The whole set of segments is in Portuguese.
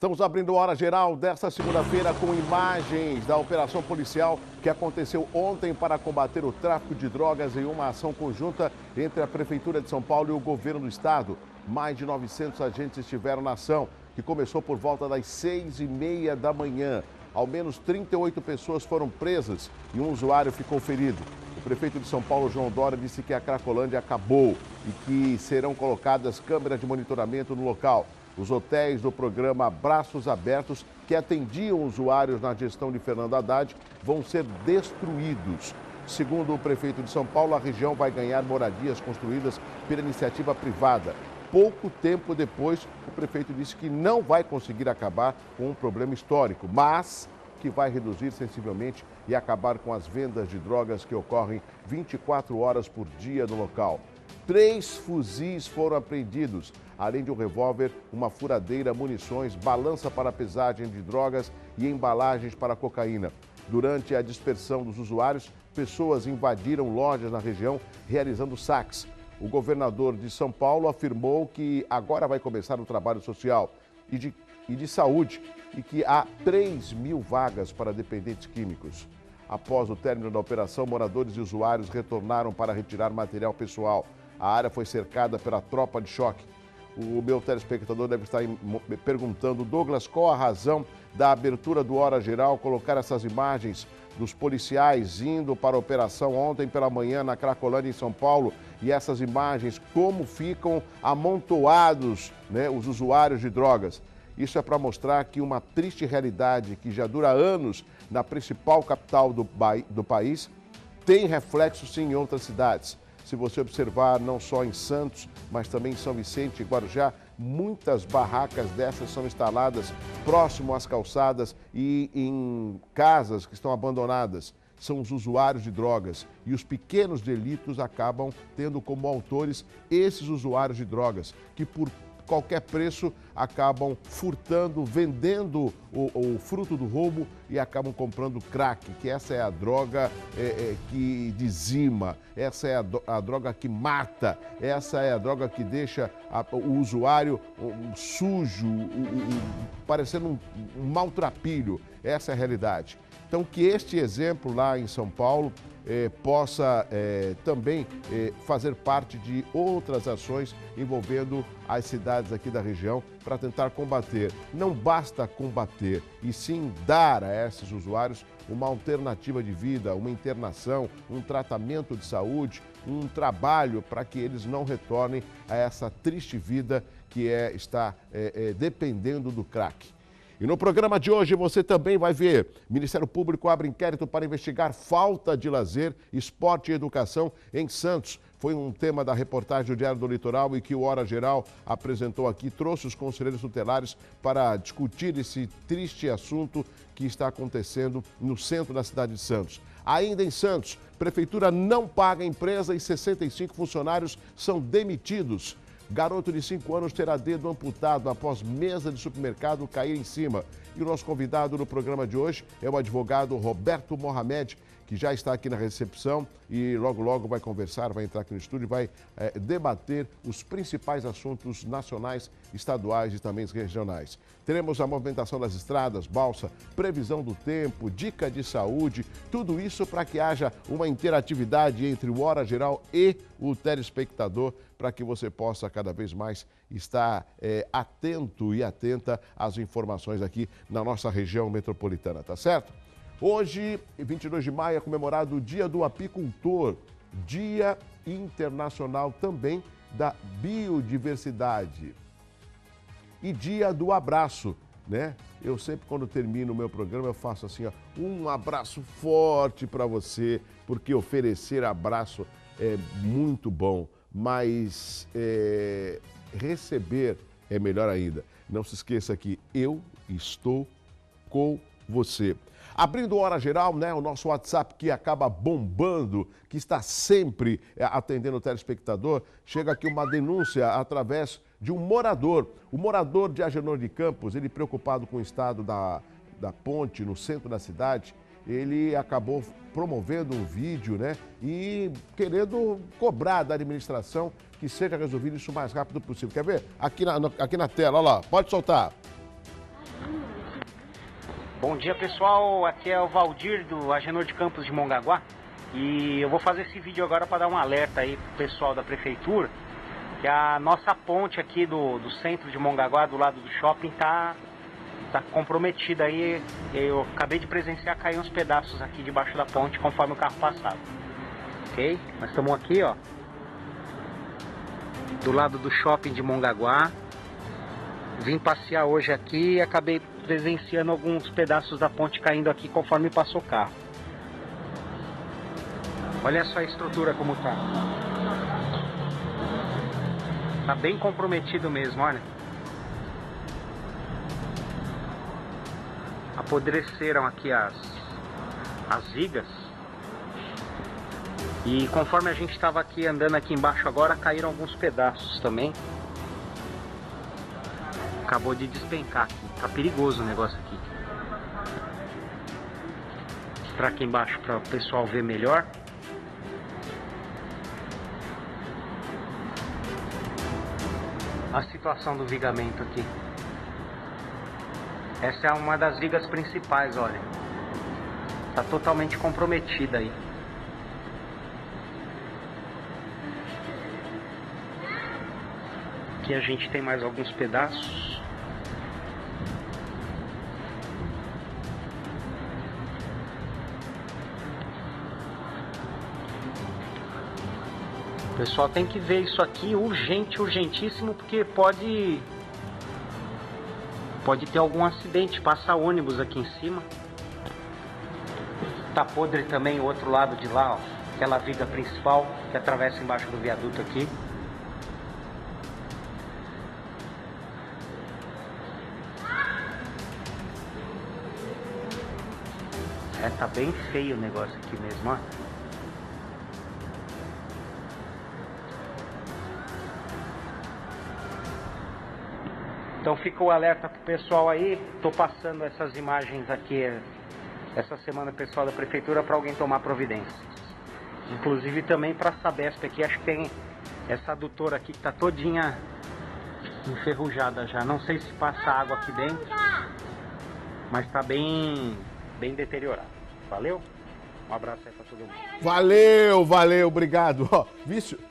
Estamos abrindo a hora geral desta segunda-feira com imagens da operação policial que aconteceu ontem para combater o tráfico de drogas em uma ação conjunta entre a Prefeitura de São Paulo e o governo do estado. Mais de 900 agentes estiveram na ação, que começou por volta das 6h30 da manhã. Ao menos 38 pessoas foram presas e um usuário ficou ferido. O prefeito de São Paulo, João Dória, disse que a Cracolândia acabou e que serão colocadas câmeras de monitoramento no local. Os hotéis do programa Braços Abertos, que atendiam usuários na gestão de Fernando Haddad, vão ser destruídos. Segundo o prefeito de São Paulo, a região vai ganhar moradias construídas pela iniciativa privada. Pouco tempo depois, o prefeito disse que não vai conseguir acabar com um problema histórico, mas que vai reduzir sensivelmente e acabar com as vendas de drogas que ocorrem 24 horas por dia no local. 3 fuzis foram apreendidos, além de um revólver, uma furadeira, munições, balança para pesagem de drogas e embalagens para cocaína. Durante a dispersão dos usuários, pessoas invadiram lojas na região realizando saques. O governador de São Paulo afirmou que agora vai começar o trabalho social e de saúde e que há 3.000 vagas para dependentes químicos. Após o término da operação, moradores e usuários retornaram para retirar material pessoal. A área foi cercada pela tropa de choque. O meu telespectador deve estar me perguntando, Douglas, qual a razão da abertura do Hora Geral, colocar essas imagens dos policiais indo para a operação ontem pela manhã na Cracolândia, em São Paulo, e essas imagens, como ficam amontoados, né, os usuários de drogas. Isso é para mostrar que uma triste realidade que já dura anos na principal capital do país tem reflexo sim em outras cidades. Se você observar, não só em Santos, mas também em São Vicente e Guarujá, muitas barracas dessas são instaladas próximo às calçadas e em casas que estão abandonadas. São os usuários de drogas e os pequenos delitos acabam tendo como autores esses usuários de drogas, que por qualquer preço acabam furtando, vendendo o fruto do roubo e acabam comprando crack, que essa é a droga que dizima, essa é a droga que mata, essa é a droga que deixa o usuário sujo, parecendo um maltrapilho. Essa é a realidade. Então, que este exemplo lá em São Paulo possa também fazer parte de outras ações envolvendo as cidades aqui da região para tentar combater. Não basta combater, e sim dar a esses usuários uma alternativa de vida, uma internação, um tratamento de saúde, um trabalho para que eles não retornem a essa triste vida que está dependendo do crack. E no programa de hoje você também vai ver, o Ministério Público abre inquérito para investigar falta de lazer, esporte e educação em Santos. Foi um tema da reportagem do Diário do Litoral e que o Hora Geral apresentou aqui, trouxe os conselheiros tutelares para discutir esse triste assunto que está acontecendo no centro da cidade de Santos. Ainda em Santos, Prefeitura não paga a empresa e 65 funcionários são demitidos. Garoto de 5 anos terá dedo amputado após mesa de supermercado cair em cima. E o nosso convidado no programa de hoje é o advogado Roberto Mohamed, que já está aqui na recepção e logo vai conversar, vai entrar aqui no estúdio e vai debater os principais assuntos nacionais, estaduais e também regionais. Teremos a movimentação das estradas, balsa, previsão do tempo, dica de saúde, tudo isso para que haja uma interatividade entre o Hora Geral e o telespectador, para que você possa cada vez mais estar atento e atenta às informações aqui na nossa região metropolitana, tá certo? Hoje, 22 de maio, é comemorado o Dia do Apicultor, Dia Internacional também da Biodiversidade e Dia do Abraço, né? Eu sempre, quando termino o meu programa, eu faço assim, ó, um abraço forte para você, porque oferecer abraço é muito bom, mas receber é melhor ainda. Não se esqueça que eu estou com você. Abrindo Hora Geral, né, o nosso WhatsApp que acaba bombando, que está sempre atendendo o telespectador, chega aqui uma denúncia através de um morador. O morador de Agenor de Campos, ele preocupado com o estado da ponte no centro da cidade, ele acabou promovendo um vídeo, né, e querendo cobrar da administração que seja resolvido isso o mais rápido possível. Quer ver? Aqui na tela, olha lá, pode soltar. Bom dia, pessoal, aqui é o Valdir do Agenor de Campos de Mongaguá e eu vou fazer esse vídeo agora para dar um alerta aí pro pessoal da prefeitura que a nossa ponte aqui do centro de Mongaguá, do lado do shopping, tá comprometida aí. Eu acabei de presenciar cair uns pedaços aqui debaixo da ponte conforme o carro passava. Ok? Nós estamos aqui, ó, do lado do shopping de Mongaguá. Vim passear hoje aqui e acabei presenciando alguns pedaços da ponte caindo aqui conforme passou o carro. Olha só a estrutura como tá. Tá bem comprometido mesmo, olha. Apodreceram aqui as vigas. E conforme a gente estava aqui andando aqui embaixo agora, caíram alguns pedaços também. Acabou de despencar aqui. Tá perigoso o negócio aqui. Vou mostrar aqui embaixo para o pessoal ver melhor. A situação do vigamento aqui. Essa é uma das vigas principais, olha. Tá totalmente comprometida aí. Aqui a gente tem mais alguns pedaços. O pessoal tem que ver isso aqui urgente, urgentíssimo, porque pode ter algum acidente, passa ônibus aqui em cima. Tá podre também o outro lado de lá, ó, aquela viga principal que atravessa embaixo do viaduto aqui. É, tá bem feio o negócio aqui mesmo, ó. Então fica o alerta pro pessoal aí. Tô passando essas imagens aqui essa semana, pessoal da prefeitura, para alguém tomar providência. Inclusive também para a Sabesp aqui, acho que tem essa adutora aqui que tá todinha enferrujada já. Não sei se passa água aqui dentro, mas tá bem deteriorado. Valeu? Um abraço aí pra todo mundo. Valeu, obrigado. Ó,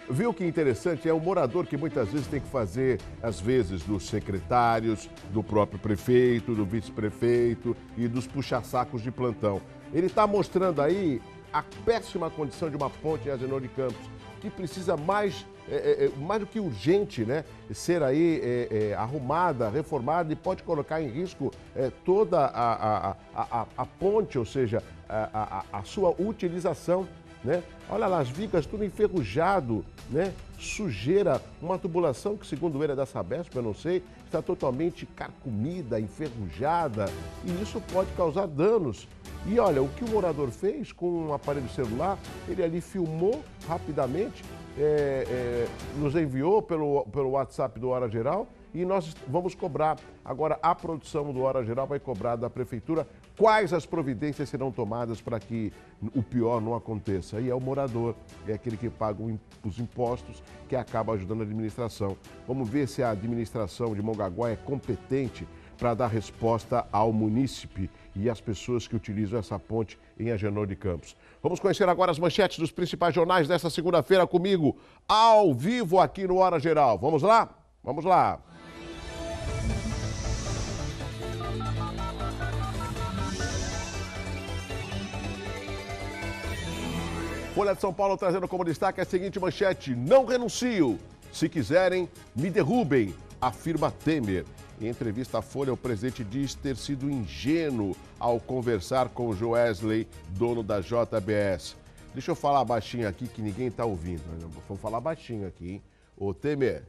viu que interessante? É o morador que muitas vezes tem que fazer, às vezes, dos secretários, do próprio prefeito, do vice-prefeito e dos puxa-sacos de plantão. Ele está mostrando aí a péssima condição de uma ponte em Agenor de Campos, que precisa mais do que urgente, né? Ser aí arrumada, reformada e pode colocar em risco toda a ponte, ou seja, a sua utilização, né? Olha lá, as vigas tudo enferrujado, né? Sujeira, uma tubulação que, segundo ele, é da Sabesp, eu não sei, está totalmente carcomida, enferrujada, e isso pode causar danos. E olha, o que o morador fez com um aparelho celular, ele ali filmou rapidamente, nos enviou pelo WhatsApp do Hora Geral e nós vamos cobrar. Agora, a produção do Hora Geral vai cobrar da prefeitura quais as providências serão tomadas para que o pior não aconteça. E é o morador, é aquele que paga os impostos, que acaba ajudando a administração. Vamos ver se a administração de Mongaguá é competente para dar resposta ao munícipe e às pessoas que utilizam essa ponte em Agenor de Campos. Vamos conhecer agora as manchetes dos principais jornais desta segunda-feira comigo, ao vivo aqui no Hora Geral. Vamos lá? Vamos lá! Folha de São Paulo trazendo como destaque a seguinte manchete: não renuncio. Se quiserem, me derrubem, afirma Temer. Em entrevista à Folha, o presidente diz ter sido ingênuo ao conversar com o Joesley, dono da JBS. Deixa eu falar baixinho aqui que ninguém está ouvindo. Vamos falar baixinho aqui, hein? Ô Temer,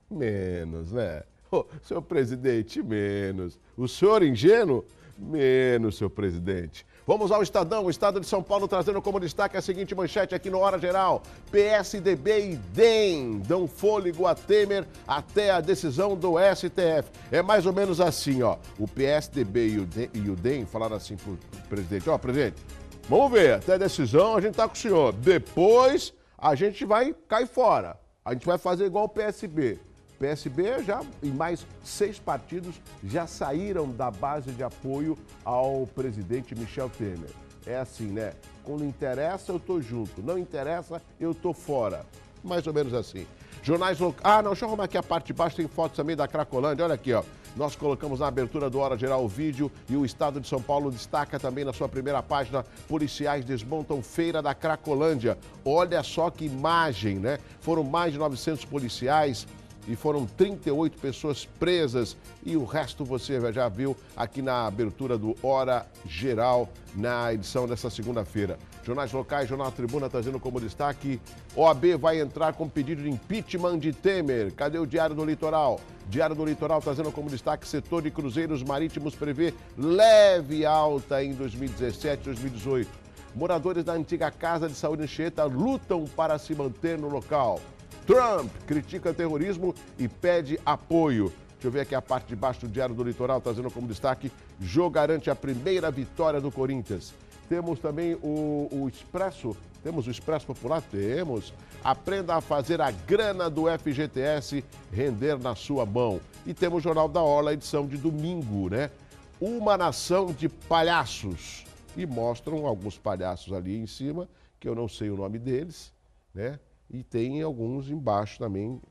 menos, né? Ô, senhor presidente, menos. O senhor ingênuo? Menos, senhor presidente. Vamos ao Estadão, o Estado de São Paulo trazendo como destaque a seguinte manchete aqui no Hora Geral. PSDB e DEM dão fôlego a Temer até a decisão do STF. É mais ou menos assim, ó. O PSDB e o DEM falaram assim pro presidente: ó, presidente, vamos ver, até a decisão a gente tá com o senhor. Depois a gente vai cair fora. A gente vai fazer igual o PSB. PSB já, e mais 6 partidos já saíram da base de apoio ao presidente Michel Temer. É assim, né? Quando interessa, eu tô junto. Não interessa, eu tô fora. Mais ou menos assim. Jornais locais... Ah, não, deixa eu arrumar aqui a parte de baixo, tem fotos também da Cracolândia. Olha aqui, ó. Nós colocamos na abertura do Hora Geral o vídeo e o Estado de São Paulo destaca também na sua primeira página: policiais desmontam feira da Cracolândia. Olha só que imagem, né? Foram mais de 900 policiais e foram 38 pessoas presas. E o resto você já viu aqui na abertura do Hora Geral, na edição dessa segunda-feira. Jornais locais, Jornal Tribuna trazendo como destaque: OAB vai entrar com pedido de impeachment de Temer. Cadê o Diário do Litoral? Diário do Litoral trazendo como destaque: setor de cruzeiros marítimos prevê leve alta em 2017 e 2018. Moradores da antiga Casa de Saúde Anchieta lutam para se manter no local. Trump critica terrorismo e pede apoio. Deixa eu ver aqui a parte de baixo do Diário do Litoral, trazendo como destaque: Jô garante a primeira vitória do Corinthians. Temos também o Expresso. Temos o Expresso Popular? Temos. Aprenda a fazer a grana do FGTS render na sua mão. E temos o Jornal da Orla, edição de domingo, né? Uma nação de palhaços. E mostram alguns palhaços ali em cima, que eu não sei o nome deles, né? E tem alguns embaixo também,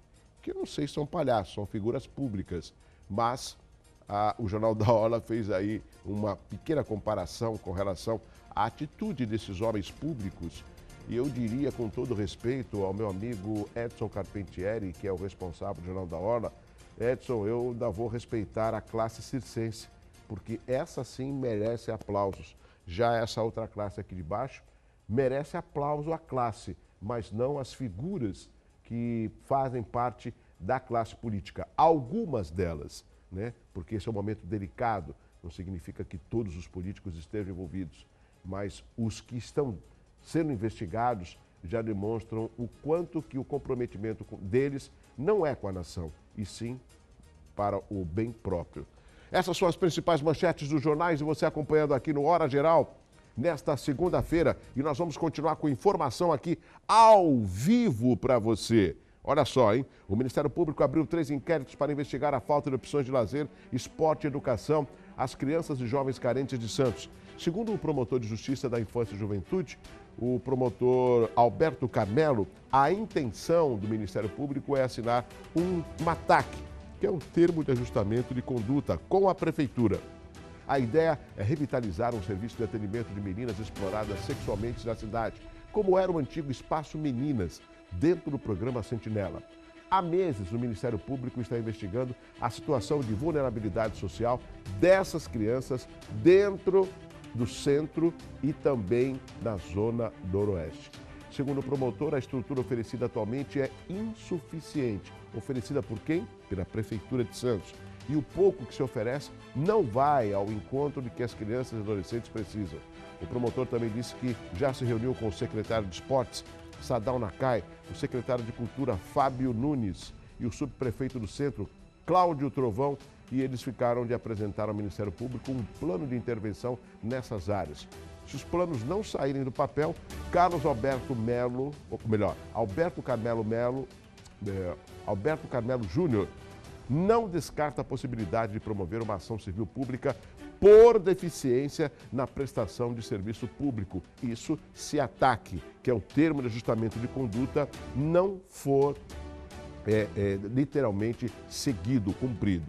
que eu não sei se são palhaços, são figuras públicas. Mas o Jornal da Orla fez aí uma pequena comparação com relação à atitude desses homens públicos. E eu diria, com todo respeito ao meu amigo Edson Carpentieri, que é o responsável do Jornal da Orla: Edson, eu ainda vou respeitar a classe circense, porque essa sim merece aplausos. Já essa outra classe aqui de baixo merece aplauso à classe, mas não as figuras que fazem parte da classe política. Algumas delas, né? Porque esse é um momento delicado, não significa que todos os políticos estejam envolvidos, mas os que estão sendo investigados já demonstram o quanto que o comprometimento deles não é com a nação, e sim para o bem próprio. Essas são as principais manchetes dos jornais e você acompanhando aqui no Hora Geral nesta segunda-feira, e nós vamos continuar com informação aqui ao vivo para você. Olha só, hein? O Ministério Público abriu 3 inquéritos para investigar a falta de opções de lazer, esporte e educação às crianças e jovens carentes de Santos. Segundo o promotor de Justiça da Infância e Juventude, o promotor Alberto Carmelo, a intenção do Ministério Público é assinar um MATAC, que é um termo de ajustamento de conduta, com a Prefeitura. A ideia é revitalizar um serviço de atendimento de meninas exploradas sexualmente na cidade, como era o antigo Espaço Meninas, dentro do programa Sentinela. Há meses, o Ministério Público está investigando a situação de vulnerabilidade social dessas crianças dentro do centro e também na zona noroeste. Segundo o promotor, a estrutura oferecida atualmente é insuficiente. Oferecida por quem? Pela Prefeitura de Santos. E o pouco que se oferece não vai ao encontro de que as crianças e adolescentes precisam. O promotor também disse que já se reuniu com o secretário de Esportes, Sadal Nakai, o secretário de Cultura, Fábio Nunes, e o subprefeito do centro, Cláudio Trovão, e eles ficaram de apresentar ao Ministério Público um plano de intervenção nessas áreas. Se os planos não saírem do papel, Alberto Carmelo Júnior não descarta a possibilidade de promover uma ação civil pública por deficiência na prestação de serviço público. Isso se ataque, que é o termo de ajustamento de conduta, não for literalmente seguido, cumprido.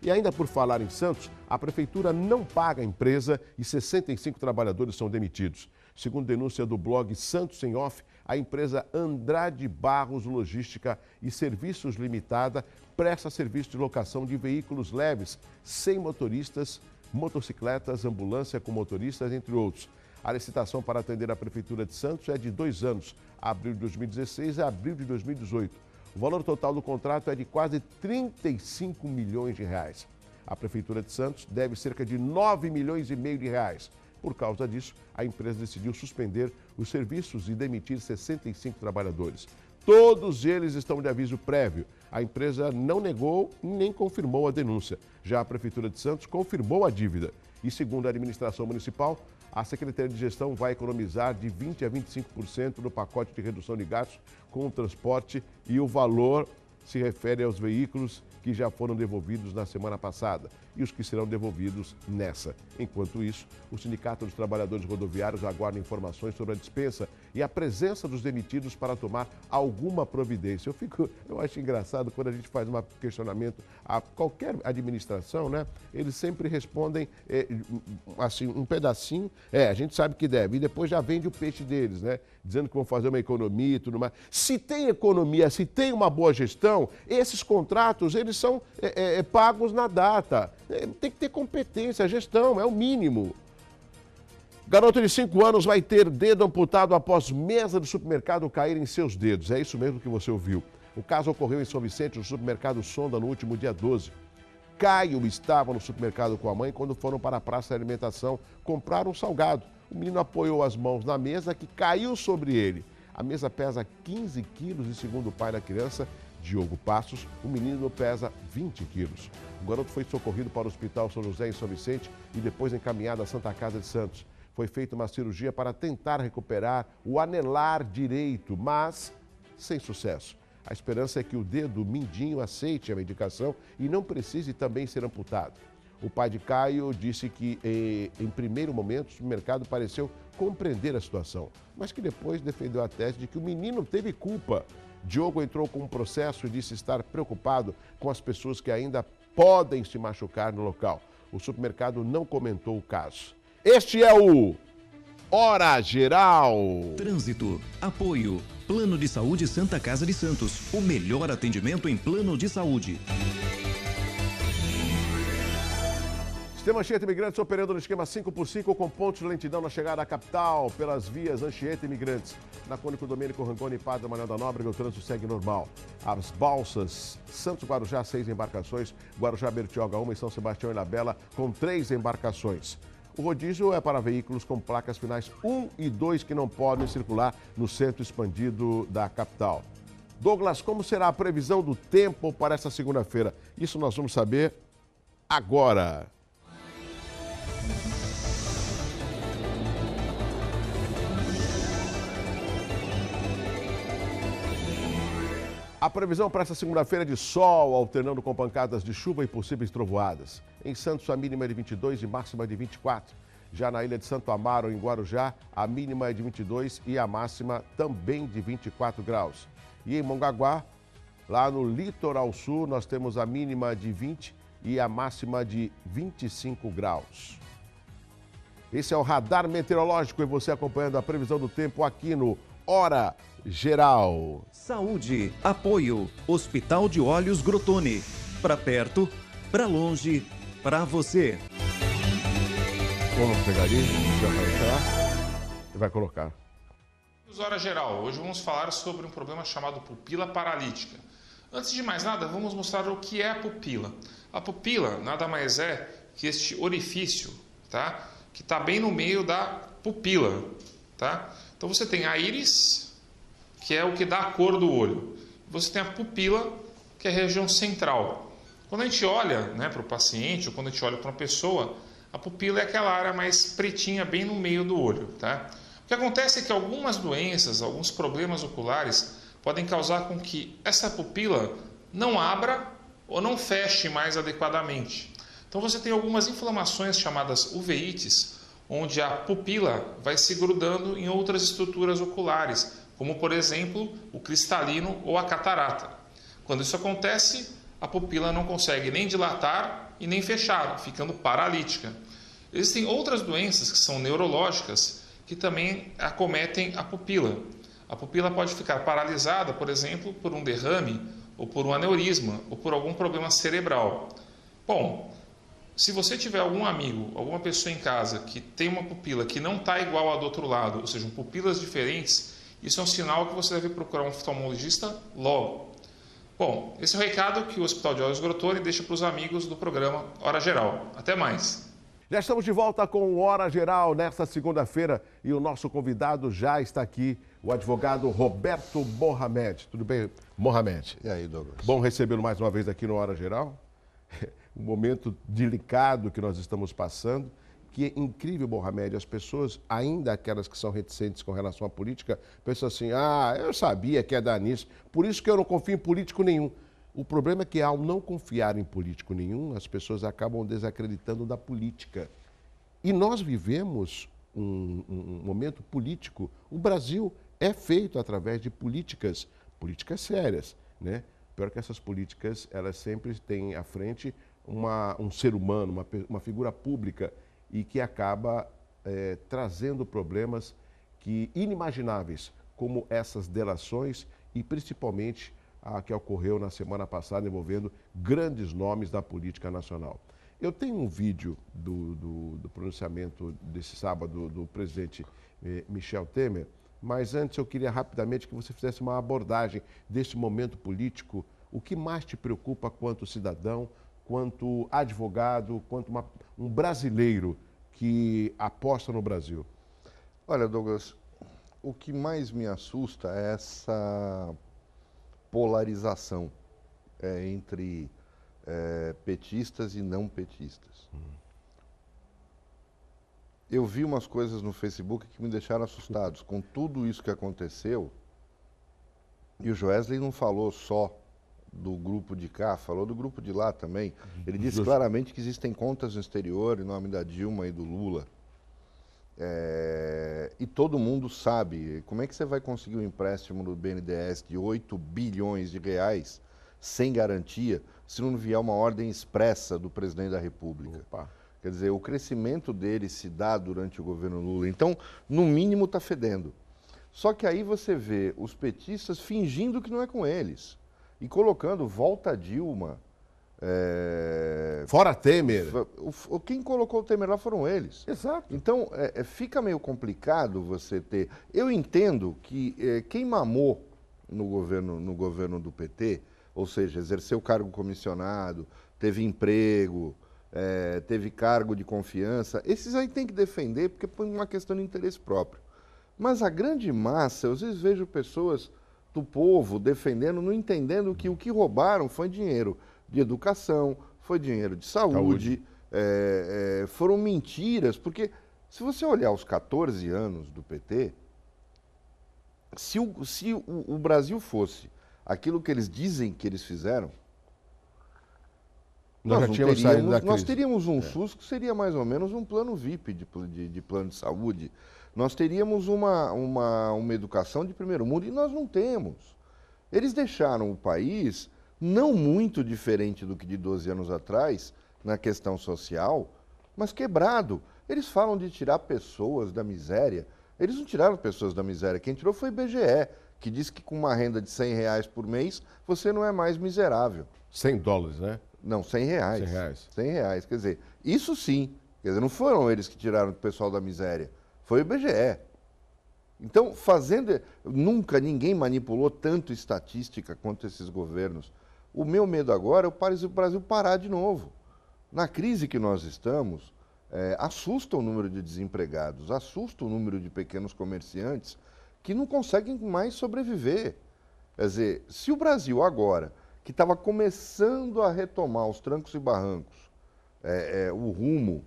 E ainda por falar em Santos, a Prefeitura não paga a empresa e 65 trabalhadores são demitidos. Segundo denúncia do blog Santos em Off, a empresa Andrade Barros Logística e Serviços Limitada presta serviço de locação de veículos leves, sem motoristas, motocicletas, ambulância com motoristas, entre outros. A licitação para atender a Prefeitura de Santos é de 2 anos, abril de 2016 a abril de 2018. O valor total do contrato é de quase 35 milhões de reais. A Prefeitura de Santos deve cerca de 9 milhões e meio de reais. Por causa disso, a empresa decidiu suspender os serviços e demitir 65 trabalhadores. Todos eles estão de aviso prévio. A empresa não negou nem confirmou a denúncia. Já a Prefeitura de Santos confirmou a dívida. E segundo a administração municipal, a Secretaria de Gestão vai economizar de 20% a 25% no pacote de redução de gastos com o transporte, e o valor se refere aos veículos que já foram devolvidos na semana passada e os que serão devolvidos nessa. Enquanto isso, o Sindicato dos Trabalhadores Rodoviários aguarda informações sobre a dispensa e a presença dos demitidos para tomar alguma providência. Eu acho engraçado quando a gente faz um questionamento a qualquer administração, né? Eles sempre respondem assim, um pedacinho, a gente sabe que deve, e depois já vende o peixe deles, né? Dizendo que vão fazer uma economia e tudo mais. Se tem economia, se tem uma boa gestão, esses contratos, eles são pagos na data. Tem que ter competência, gestão, é o mínimo. Garoto de 5 anos vai ter dedo amputado após mesa do supermercado cair em seus dedos. É isso mesmo que você ouviu. O caso ocorreu em São Vicente, no supermercado Sonda, no último dia 12. Caio estava no supermercado com a mãe quando foram para a praça de alimentação comprar um salgado. O menino apoiou as mãos na mesa que caiu sobre ele. A mesa pesa 15 quilos e, segundo o pai da criança, Diogo Passos, o menino pesa 20 quilos. O garoto foi socorrido para o Hospital São José em São Vicente e depois encaminhado à Santa Casa de Santos. Foi feita uma cirurgia para tentar recuperar o anelar direito, mas sem sucesso. A esperança é que o dedo mindinho aceite a medicação e não precise também ser amputado. O pai de Caio disse que, em primeiro momento, o supermercado pareceu compreender a situação, mas que depois defendeu a tese de que o menino teve culpa. Diogo entrou com um processo e disse estar preocupado com as pessoas que ainda podem se machucar no local. O supermercado não comentou o caso. Este é o Hora Geral. Trânsito, apoio, Plano de Saúde Santa Casa de Santos, o melhor atendimento em plano de saúde. Sistema Anchieta Imigrantes operando no esquema 5x5 com pontos de lentidão na chegada à capital pelas vias Anchieta Imigrantes. Na Cônico Domênico Rangoni e Padre Manuel da Nóbrega, o trânsito segue normal. As balsas Santos Guarujá, 6 embarcações, Guarujá Bertioga 1 e São Sebastião e Ilhabela com 3 embarcações. O rodízio é para veículos com placas finais 1 e 2 que não podem circular no centro expandido da capital. Douglas, como será a previsão do tempo para essa segunda-feira? Isso nós vamos saber agora. A previsão para essa segunda-feira é de sol, alternando com pancadas de chuva e possíveis trovoadas. Em Santos, a mínima é de 22 e máxima de 24. Já na ilha de Santo Amaro, em Guarujá, a mínima é de 22 e a máxima também de 24 graus. E em Mongaguá, lá no litoral sul, nós temos a mínima de 20 e a máxima de 25 graus. Esse é o Radar Meteorológico e você acompanhando a previsão do tempo aqui no Hora Geral. Saúde, apoio, Hospital de Olhos Grotone. Para perto, para longe, para você. Vamos pegar ali, vai colocar. Hora Geral, hoje vamos falar sobre um problema chamado pupila paralítica. Antes de mais nada, vamos mostrar o que é a pupila. A pupila nada mais é que este orifício, tá? Que está bem no meio da pupila, tá? Então você tem a íris, que é o que dá a cor do olho. Você tem a pupila, que é a região central. Quando a gente olha, né, para o paciente, ou quando a gente olha para uma pessoa, a pupila é aquela área mais pretinha, bem no meio do olho, tá? O que acontece é que algumas doenças, alguns problemas oculares, podem causar com que essa pupila não abra ou não feche mais adequadamente. Então você tem algumas inflamações chamadas uveites, onde a pupila vai se grudando em outras estruturas oculares, como por exemplo o cristalino ou a catarata. Quando isso acontece, a pupila não consegue nem dilatar e nem fechar, ficando paralítica. Existem outras doenças que são neurológicas que também acometem a pupila. A pupila pode ficar paralisada, por exemplo, por um derrame, ou por um aneurisma, ou por algum problema cerebral. Bom, se você tiver algum amigo, alguma pessoa em casa que tem uma pupila que não está igual à do outro lado, ou seja, pupilas diferentes, isso é um sinal que você deve procurar um oftalmologista logo. Bom, esse é o recado que o Hospital de Olhos Grotone deixa para os amigos do programa Hora Geral. Até mais! Já estamos de volta com o Hora Geral nesta segunda-feira e o nosso convidado já está aqui, o advogado Roberto Mohamed. Tudo bem, Mohamed? E aí, Douglas? Bom recebê-lo mais uma vez aqui no Hora Geral. Um momento delicado que nós estamos passando, que é incrível, Mohamed, as pessoas, ainda aquelas que são reticentes com relação à política, pensam assim, eu sabia que ia dar nisso, por isso que eu não confio em político nenhum. O problema é que, ao não confiar em político nenhum, as pessoas acabam desacreditando da política. E nós vivemos um momento político. O Brasil é feito através de políticas sérias, né? Pior que essas políticas, elas sempre têm à frente um ser humano, uma figura pública, e que acaba trazendo problemas inimagináveis, como essas delações e principalmente a que ocorreu na semana passada envolvendo grandes nomes da política nacional. Eu tenho um vídeo do pronunciamento desse sábado do presidente Michel Temer, mas antes eu queria rapidamente que você fizesse uma abordagem desse momento político. O que mais te preocupa quanto cidadão, quanto advogado, quanto um brasileiro que aposta no Brasil? Olha, Douglas, o que mais me assusta é essa polarização entre petistas e não petistas. Eu vi umas coisas no Facebook que me deixaram assustados com tudo isso que aconteceu. E o Joesley não falou só do grupo de cá, falou do grupo de lá também. Ele disse claramente que existem contas no exterior em nome da Dilma e do Lula. E todo mundo sabe. Como é que você vai conseguir um empréstimo do BNDES de 8 bilhões de reais sem garantia se não vier uma ordem expressa do presidente da República? Opa. Quer dizer, o crescimento dele se dá durante o governo Lula. Então, no mínimo, está fedendo. Só que aí você vê os petistas fingindo que não é com eles e colocando volta Dilma. Fora Temer. Quem colocou o Temer lá foram eles. Exato. Então, fica meio complicado você ter... Eu entendo que quem mamou no governo do PT, ou seja, exerceu cargo comissionado, teve emprego, teve cargo de confiança, esses aí tem que defender porque põe uma questão de interesse próprio. Mas a grande massa, eu às vezes vejo pessoas do povo defendendo, não entendendo que o que roubaram foi dinheiro de educação, foi dinheiro de saúde. Foram mentiras, porque se você olhar os 14 anos do PT, se o Brasil fosse aquilo que eles dizem que eles fizeram, nós teríamos um SUS que seria mais ou menos um plano VIP de plano de saúde. Nós teríamos uma educação de primeiro mundo e nós não temos. Eles deixaram o país não muito diferente do que de 12 anos atrás, na questão social, mas quebrado. Eles falam de tirar pessoas da miséria. Eles não tiraram pessoas da miséria. Quem tirou foi o IBGE, que diz que com uma renda de R$100 por mês, você não é mais miserável. $100, né? Não, R$100. R$100. Quer dizer, isso sim. Quer dizer, não foram eles que tiraram o pessoal da miséria. Foi o IBGE. Então, nunca ninguém manipulou tanto estatística quanto esses governos. O meu medo agora é o Brasil parar de novo. Na crise que nós estamos, assusta o número de desempregados, assusta o número de pequenos comerciantes que não conseguem mais sobreviver. Quer dizer, se o Brasil agora, que estava começando a retomar os trancos e barrancos, o rumo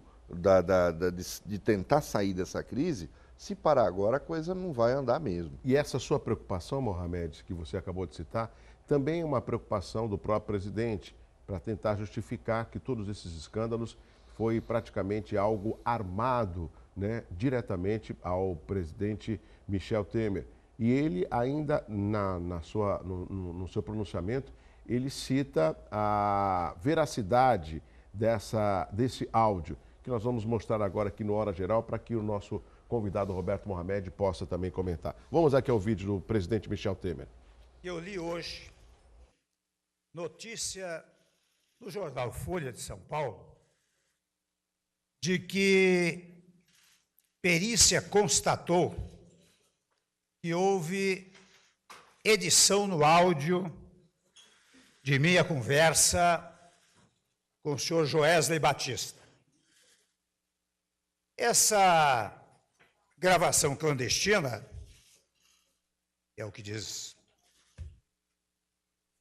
de tentar sair dessa crise, se parar agora a coisa não vai andar mesmo. E essa sua preocupação, Mohamed, que você acabou de citar, também é uma preocupação do próprio presidente, para tentar justificar que todos esses escândalos foi praticamente algo armado, né, diretamente ao presidente Michel Temer. E ele ainda, no seu pronunciamento, ele cita a veracidade desse áudio, que nós vamos mostrar agora aqui no Hora Geral, para que o nosso convidado Roberto Mohamed possa também comentar. Vamos aqui ao vídeo do presidente Michel Temer. Eu li hoje notícia no jornal Folha de São Paulo de que perícia constatou que houve edição no áudio de minha conversa com o senhor Joesley Batista. Essa gravação clandestina, é o que diz,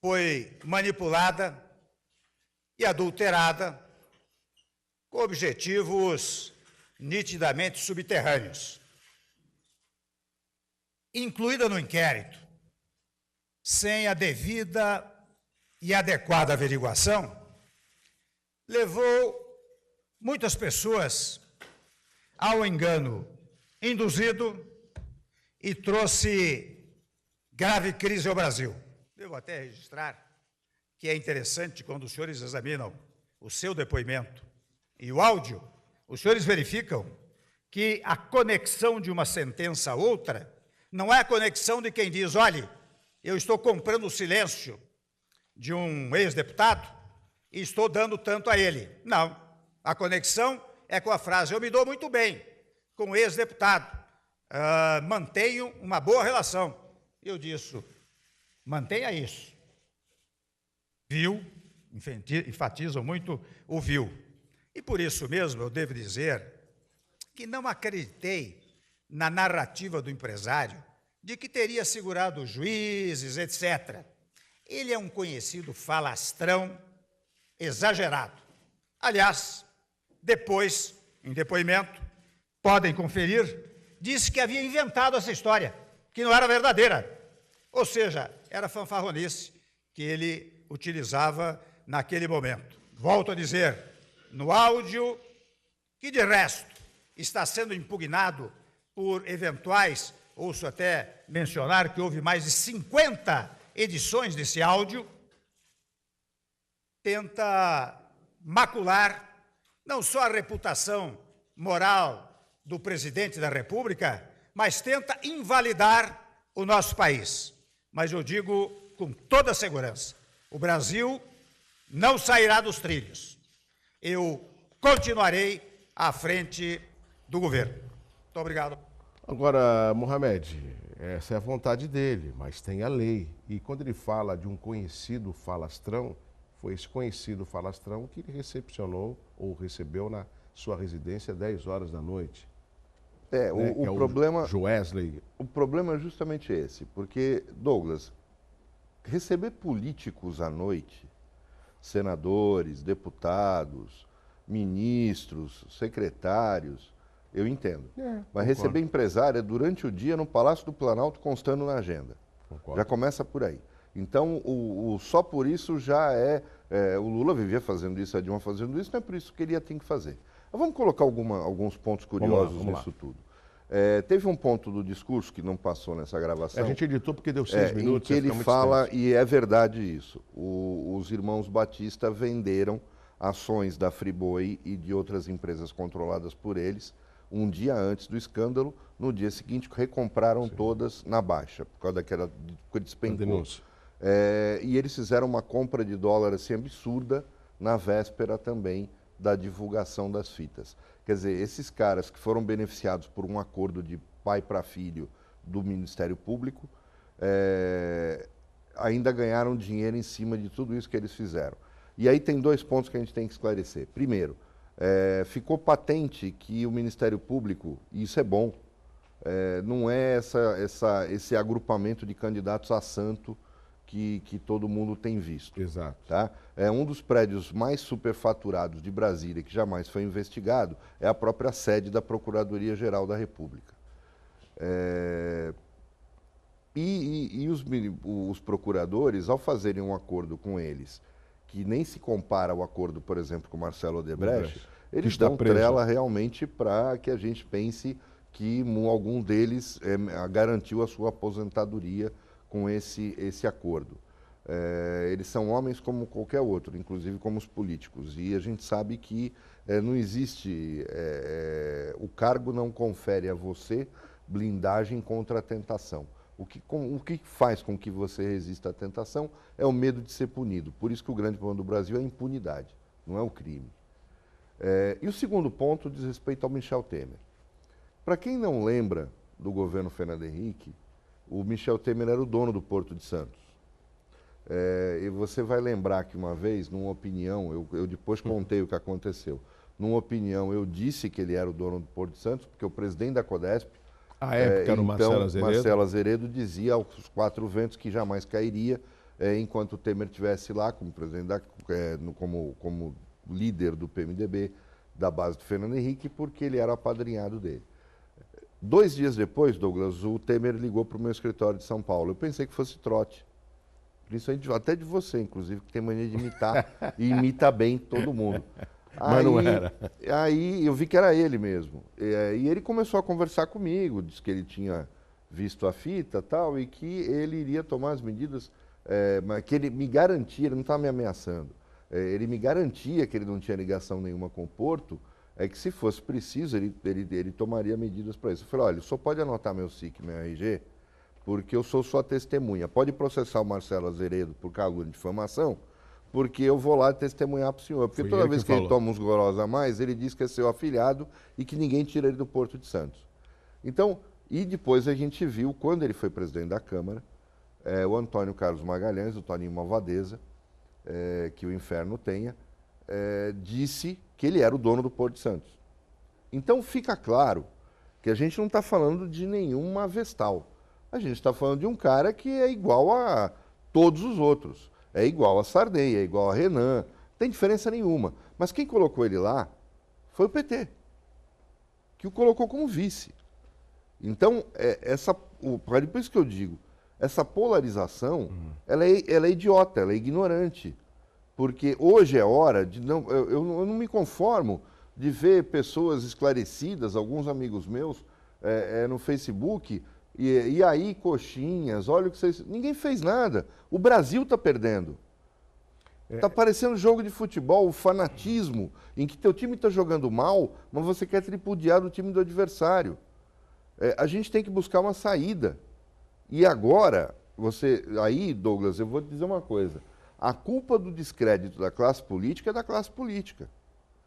foi manipulada e adulterada com objetivos nitidamente subterrâneos. Incluída no inquérito, sem a devida e adequada averiguação levou muitas pessoas ao engano induzido e trouxe grave crise ao Brasil. Devo até registrar que é interessante quando os senhores examinam o seu depoimento e o áudio, os senhores verificam que a conexão de uma sentença a outra não é a conexão de quem diz, olhe, eu estou comprando o silêncio de um ex-deputado e estou dando tanto a ele. Não, a conexão é com a frase, eu me dou muito bem com o ex-deputado, mantenho uma boa relação. Eu disse, mantenha isso. Viu, enfatizam muito o viu. E por isso mesmo eu devo dizer que não acreditei na narrativa do empresário de que teria segurado os juízes, etc. Ele é um conhecido falastrão exagerado. Aliás, depois, em depoimento, podem conferir, disse que havia inventado essa história, que não era verdadeira. Ou seja, era fanfarronice que ele utilizava naquele momento. Volto a dizer, no áudio, que de resto está sendo impugnado por eventuais, ouço até mencionar que houve mais de 50 edições desse áudio, tenta macular não só a reputação moral do presidente da República, mas tenta invalidar o nosso país. Mas eu digo com toda segurança, o Brasil não sairá dos trilhos. Eu continuarei à frente do governo. Muito obrigado. Agora, Mohamed, essa é a vontade dele, mas tem a lei. E quando ele fala de um conhecido falastrão, foi esse conhecido falastrão que ele recepcionou ou recebeu na sua residência às 10 horas da noite. O problema... Joesley. O problema é justamente esse, porque, Douglas, receber políticos à noite, senadores, deputados, ministros, secretários, eu entendo. Mas receber empresário é durante o dia no Palácio do Planalto constando na agenda. Concordo. Já começa por aí. Então, só por isso já o Lula vivia fazendo isso, a Dilma fazendo isso, não é por isso que ele tem que fazer. Mas vamos colocar alguns pontos curiosos nisso tudo. Teve um ponto do discurso que não passou nessa gravação. A gente editou porque deu 6 minutos. Em que ele fala, e é verdade isso, os irmãos Batista venderam ações da Friboi e de outras empresas controladas por eles um dia antes do escândalo. No dia seguinte, recompraram todas na baixa, por causa daquela que despencou. E eles fizeram uma compra de dólar assim, absurda na véspera também da divulgação das fitas. Quer dizer, esses caras que foram beneficiados por um acordo de pai para filho do Ministério Público, ainda ganharam dinheiro em cima de tudo isso que eles fizeram. E aí tem 2 pontos que a gente tem que esclarecer. Primeiro, ficou patente que o Ministério Público, e isso é bom, não é esse agrupamento de candidatos a santo que todo mundo tem visto. Exato. Tá? Um dos prédios mais superfaturados de Brasília, que jamais foi investigado, é a própria sede da Procuradoria-Geral da República. Os procuradores, ao fazerem um acordo com eles, que nem se compara ao acordo, por exemplo, com Marcelo Odebrecht, eles dão trela realmente para que a gente pense que algum deles garantiu a sua aposentadoria com esse acordo. Eles são homens como qualquer outro, inclusive como os políticos. E a gente sabe que não existe... o cargo não confere a você blindagem contra a tentação. O que faz com que você resista à tentação é o medo de ser punido. Por isso que o grande problema do Brasil é a impunidade, não é o crime. E o segundo ponto diz respeito ao Michel Temer. Para quem não lembra do governo Fernando Henrique, o Michel Temer era o dono do Porto de Santos. E você vai lembrar que uma vez, numa opinião, eu depois contei o que aconteceu. Numa opinião, eu disse que ele era o dono do Porto de Santos, porque o presidente da Codesp, à época era o Marcelo Azeredo, dizia aos 4 ventos que jamais cairia, enquanto o Temer estivesse lá como presidente como líder do PMDB, da base do Fernando Henrique, porque ele era apadrinhado dele. 2 dias depois, Douglas, o Temer ligou para o meu escritório de São Paulo. Eu pensei que fosse trote. Principalmente até de você, inclusive, que tem mania de imitar e imita bem todo mundo. Mas não era. Aí eu vi que era ele mesmo. E ele começou a conversar comigo, disse que ele tinha visto a fita e tal, e que ele iria tomar as medidas, mas que ele me garantia, ele não estava me ameaçando, ele me garantia que ele não tinha ligação nenhuma com o Porto, que se fosse preciso, ele tomaria medidas para isso. Eu falei, olha, o senhor pode anotar meu SIC, meu RG, porque eu sou sua testemunha. Pode processar o Marcelo Azeredo por calúnia de difamação, porque eu vou lá testemunhar para o senhor. Porque toda vez que ele toma uns gorós a mais, ele diz que é seu afilhado e que ninguém tira ele do Porto de Santos. Então, e depois a gente viu, quando ele foi presidente da Câmara, o Antônio Carlos Magalhães, o Toninho Malvadeza, que o inferno tenha, disse que ele era o dono do Porto de Santos. Então fica claro que a gente não está falando de nenhuma vestal. A gente está falando de um cara que é igual a todos os outros. É igual a Sarney, é igual a Renan, não tem diferença nenhuma. Mas quem colocou ele lá foi o PT, que o colocou como vice. Então, por isso que eu digo, essa polarização, ela é idiota, ela é ignorante. Porque hoje é hora de não... Eu não me conformo de ver pessoas esclarecidas, alguns amigos meus, no Facebook, e aí, coxinhas, olha o que vocês... Ninguém fez nada. O Brasil está perdendo. Está parecendo jogo de futebol, o fanatismo, em que teu time está jogando mal, mas você quer tripudiar o time do adversário. A gente tem que buscar uma saída. E agora, aí, Douglas, eu vou te dizer uma coisa. A culpa do descrédito da classe política é da classe política.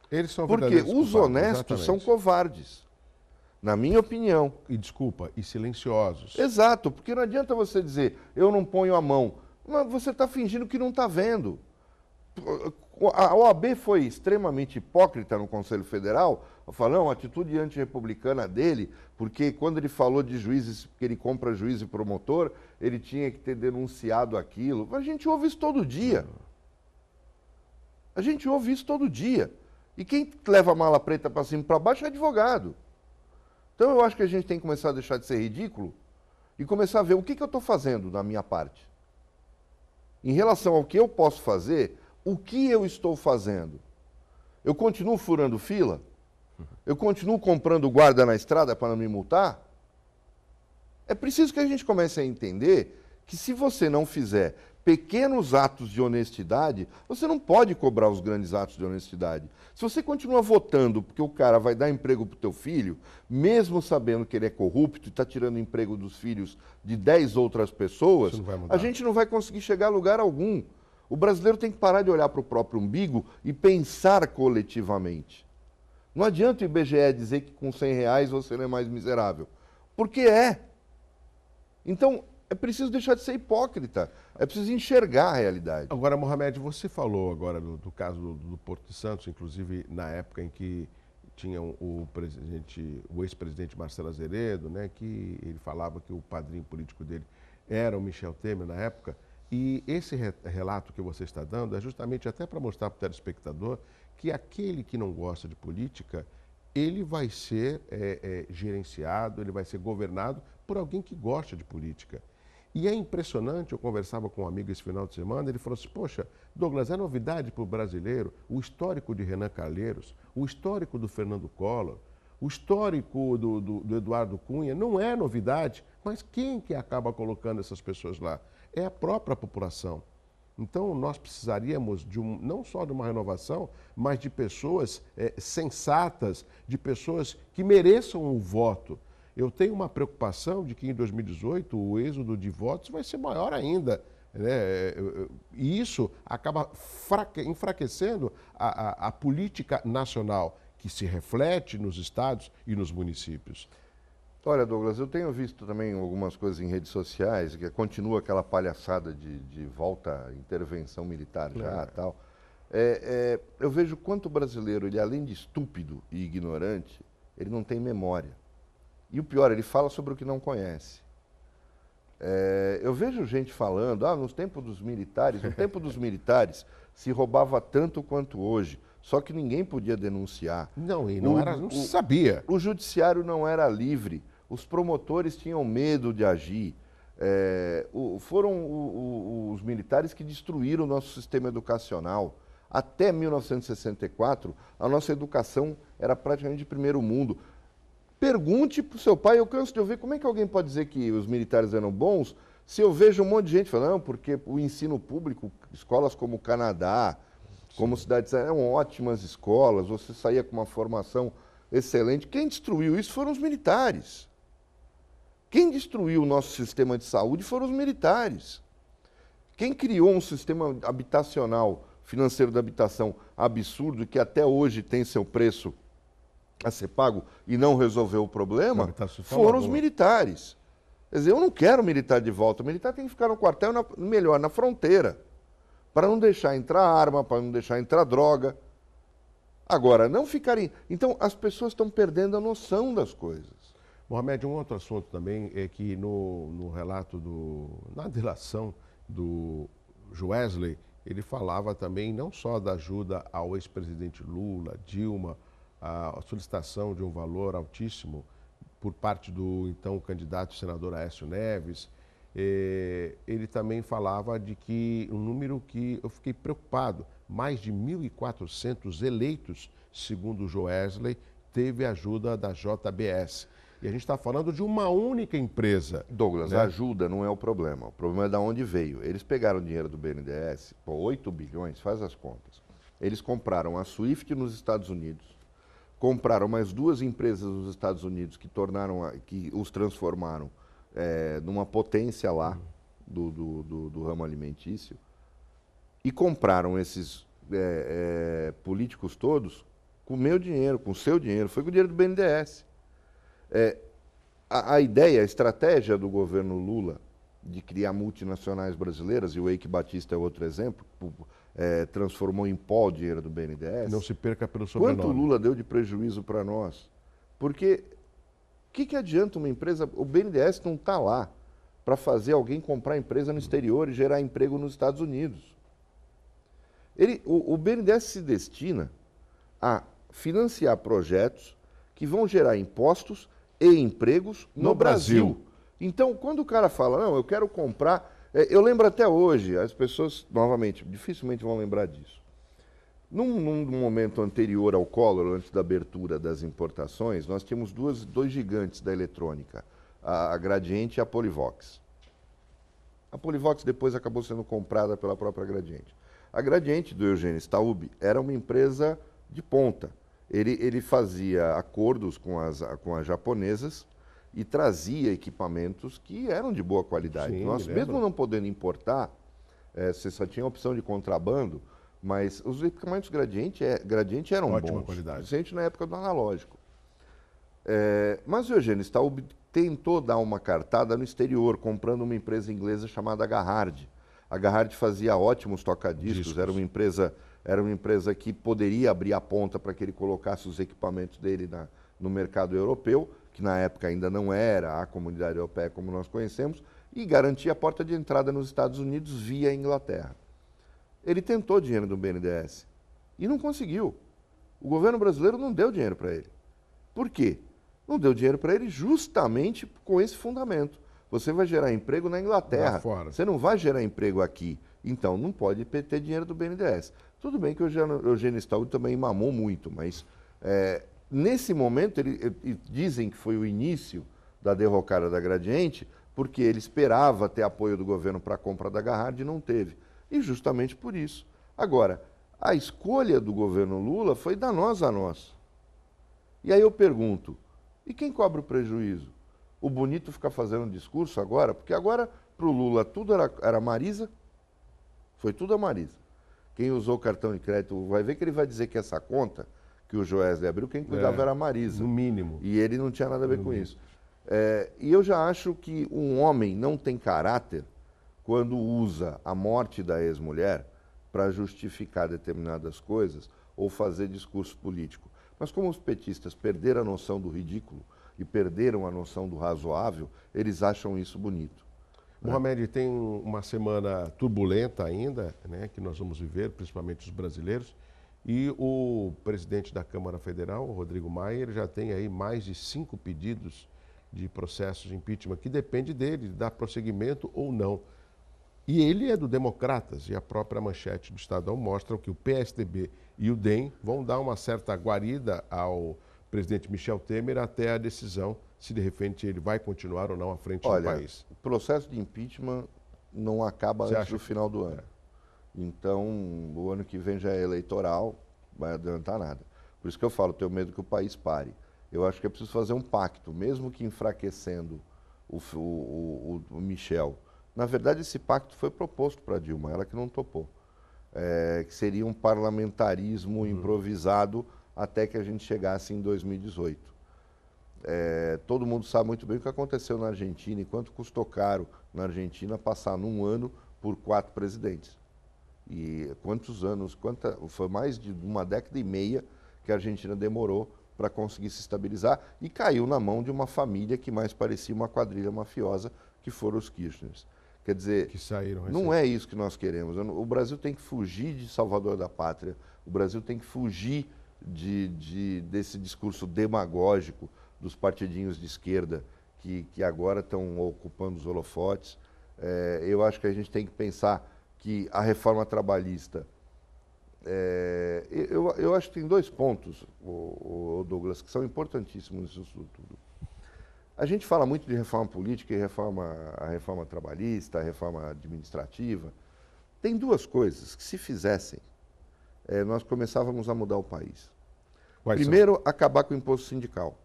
Eles são porque os honestos são covardes, na minha opinião. E desculpa, e silenciosos. Exato, porque não adianta você dizer, eu não ponho a mão. Mas você está fingindo que não está vendo. A OAB foi extremamente hipócrita no Conselho Federal, falando a atitude antirrepublicana dele, porque quando ele falou de juízes, que ele compra juiz e promotor, ele tinha que ter denunciado aquilo. A gente ouve isso todo dia. A gente ouve isso todo dia. E quem leva a mala preta para cima e para baixo é advogado. Então eu acho que a gente tem que começar a deixar de ser ridículo e começar a ver o que eu estou fazendo da minha parte. Em relação ao que eu posso fazer, o que eu estou fazendo? Eu continuo furando fila? Eu continuo comprando guarda na estrada para não me multar? É preciso que a gente comece a entender que se você não fizer pequenos atos de honestidade, você não pode cobrar os grandes atos de honestidade. Se você continua votando porque o cara vai dar emprego para o teu filho, mesmo sabendo que ele é corrupto e está tirando emprego dos filhos de 10 outras pessoas, a gente não vai conseguir chegar a lugar algum. O brasileiro tem que parar de olhar para o próprio umbigo e pensar coletivamente. Não adianta o IBGE dizer que com R$100 você não é mais miserável. Porque é. Então, é preciso deixar de ser hipócrita. É preciso enxergar a realidade. Agora, Mohamed, você falou agora do caso do Porto de Santos, inclusive na época em que tinha o ex-presidente Marcelo Azeredo, né, que ele falava que o padrinho político dele era o Michel Temer na época. E esse relato que você está dando é justamente até para mostrar para o telespectador que aquele que não gosta de política, ele vai ser gerenciado, ele vai ser governado por alguém que gosta de política. E é impressionante, eu conversava com um amigo esse final de semana, ele falou assim, poxa, Douglas, é novidade para o brasileiro o histórico de Renan Calheiros, o histórico do Fernando Collor, o histórico do Eduardo Cunha, não é novidade, mas quem que acaba colocando essas pessoas lá? É a própria população. Então, nós precisaríamos não só de uma renovação, mas de pessoas sensatas, de pessoas que mereçam o voto. Eu tenho uma preocupação de que em 2018 o êxodo de votos vai ser maior ainda, né? E isso acaba enfraquecendo a política nacional, que se reflete nos estados e nos municípios. Olha, Douglas, eu tenho visto também algumas coisas em redes sociais, que continua aquela palhaçada de volta à intervenção militar já e tal. Eu vejo quanto o brasileiro, ele além de estúpido e ignorante, ele não tem memória. E o pior, ele fala sobre o que não conhece. Eu vejo gente falando, no tempo dos militares se roubava tanto quanto hoje, só que ninguém podia denunciar. Não, e não se sabia. O judiciário não era livre, os promotores tinham medo de agir. Foram os militares que destruíram o nosso sistema educacional. Até 1964, a nossa educação era praticamente de primeiro mundo. Pergunte para o seu pai, eu canso de ouvir, como é que alguém pode dizer que os militares eram bons se eu vejo um monte de gente falando, não, porque o ensino público, escolas como o Canadá, como cidades, eram ótimas escolas, você saía com uma formação excelente. Quem destruiu isso foram os militares. Quem destruiu o nosso sistema de saúde foram os militares. Quem criou um sistema habitacional, financeiro da habitação absurdo, que até hoje tem seu preço a ser pago e não resolveu o problema, foram os militares. Quer dizer, eu não quero militar de volta. O militar tem que ficar no quartel, melhor, na fronteira, para não deixar entrar arma, para não deixar entrar droga. Agora, não ficarem... Então, as pessoas estão perdendo a noção das coisas. Mohamed, um outro assunto também é que no relato, na delação do Joesley, ele falava também não só da ajuda ao ex-presidente Lula, Dilma, a solicitação de um valor altíssimo por parte do então candidato senador Aécio Neves. Ele também falava de que um número que eu fiquei preocupado, mais de 1.400 eleitos, segundo o Joesley, teve ajuda da JBS. E a gente está falando de uma única empresa. Douglas, né? A ajuda não é o problema. O problema é de onde veio. Eles pegaram dinheiro do BNDES, 8 bilhões, faz as contas. Eles compraram a Swift nos Estados Unidos, compraram mais 2 empresas nos Estados Unidos que os transformaram numa potência lá do ramo alimentício, e compraram esses políticos todos com o meu dinheiro, com o seu dinheiro, foi com o dinheiro do BNDES. A ideia, a estratégia do governo Lula de criar multinacionais brasileiras, e o Eike Batista é outro exemplo, transformou em pó o dinheiro do BNDES. Não se perca pelo sobrenome. Quanto o Lula deu de prejuízo para nós? Porque o que adianta uma empresa... O BNDES não está lá para fazer alguém comprar empresa no exterior e gerar emprego nos Estados Unidos. O BNDES se destina a financiar projetos que vão gerar impostos e empregos no Brasil. Então, quando o cara fala, não, eu quero comprar... eu lembro até hoje, as pessoas, novamente, dificilmente vão lembrar disso. Num momento anterior ao Collor, antes da abertura das importações, nós tínhamos dois gigantes da eletrônica, a Gradiente e a Polivox. A Polivox depois acabou sendo comprada pela própria Gradiente. A Gradiente, do Eugênio Staub, era uma empresa de ponta. Ele fazia acordos com as japonesas e trazia equipamentos que eram de boa qualidade. Sim, nós, mesmo não podendo importar, você só tinha a opção de contrabando, mas os equipamentos Gradiente eram ótima bons, qualidade. principalmente na época do analógico. Mas o Eugênio Staub tentou dar uma cartada no exterior, comprando uma empresa inglesa chamada Garrard. A Garrard fazia ótimos tocadiscos, era uma empresa que poderia abrir a ponta para que ele colocasse os equipamentos dele no mercado europeu, que na época ainda não era a comunidade europeia como nós conhecemos, e garantia a porta de entrada nos Estados Unidos via Inglaterra. Ele tentou dinheiro do BNDES e não conseguiu. O governo brasileiro não deu dinheiro para ele. Por quê? Não deu dinheiro para ele justamente com esse fundamento. Você vai gerar emprego na Inglaterra, você não vai gerar emprego aqui. Então, não pode ter dinheiro do BNDES. Tudo bem que o Eugênio Staub também mamou muito, mas nesse momento, dizem que foi o início da derrocada da Gradiente, porque ele esperava ter apoio do governo para a compra da Garrard e não teve. E justamente por isso. Agora, a escolha do governo Lula foi danosa a nós. E aí eu pergunto, e quem cobra o prejuízo? O bonito fica fazendo discurso agora? Porque agora, para o Lula, tudo era Marisa, foi tudo a Marisa. Quem usou o cartão de crédito vai ver que ele vai dizer que essa conta que o Joesley abriu, quem cuidava era a Marisa. No mínimo. E ele não tinha nada a ver com isso. E eu já acho que um homem não tem caráter quando usa a morte da ex-mulher para justificar determinadas coisas ou fazer discurso político. Mas como os petistas perderam a noção do ridículo e perderam a noção do razoável, eles acham isso bonito. Mohamed, tem uma semana turbulenta ainda, né, que nós vamos viver, principalmente os brasileiros, e o presidente da Câmara Federal, Rodrigo Maia, já tem aí mais de 5 pedidos de processos de impeachment, que depende dele, dar prosseguimento ou não. E ele é do Democratas, e a própria manchete do Estadão mostra que o PSDB e o DEM vão dar uma certa guarida ao presidente Michel Temer até a decisão se de repente ele vai continuar ou não à frente do país. O processo de impeachment não acaba antes do final do ano. Então, o ano que vem já é eleitoral, vai adiantar nada. Por isso que eu falo, tenho medo que o país pare. Eu acho que é preciso fazer um pacto, mesmo que enfraquecendo o Michel. Na verdade, esse pacto foi proposto para Dilma, ela que não topou. Que seria um parlamentarismo improvisado até que a gente chegasse em 2018. Todo mundo sabe muito bem o que aconteceu na Argentina e quanto custou caro na Argentina passar num ano por 4 presidentes. E quantos anos, foi mais de uma década e meia que a Argentina demorou para conseguir se estabilizar e caiu na mão de uma família que mais parecia uma quadrilha mafiosa, que foram os Kirchners. Quer dizer, que saíram não é isso que nós queremos. O Brasil tem que fugir de salvador da pátria, o Brasil tem que fugir desse discurso demagógico dos partidinhos de esquerda que agora estão ocupando os holofotes. Eu acho que a gente tem que pensar que a reforma trabalhista... eu acho que tem 2 pontos, Douglas, que são importantíssimos nisso tudo. A gente fala muito de reforma política e a reforma trabalhista, a reforma administrativa. Tem 2 coisas que, se fizessem, nós começávamos a mudar o país. Primeiro, acabar com o imposto sindical,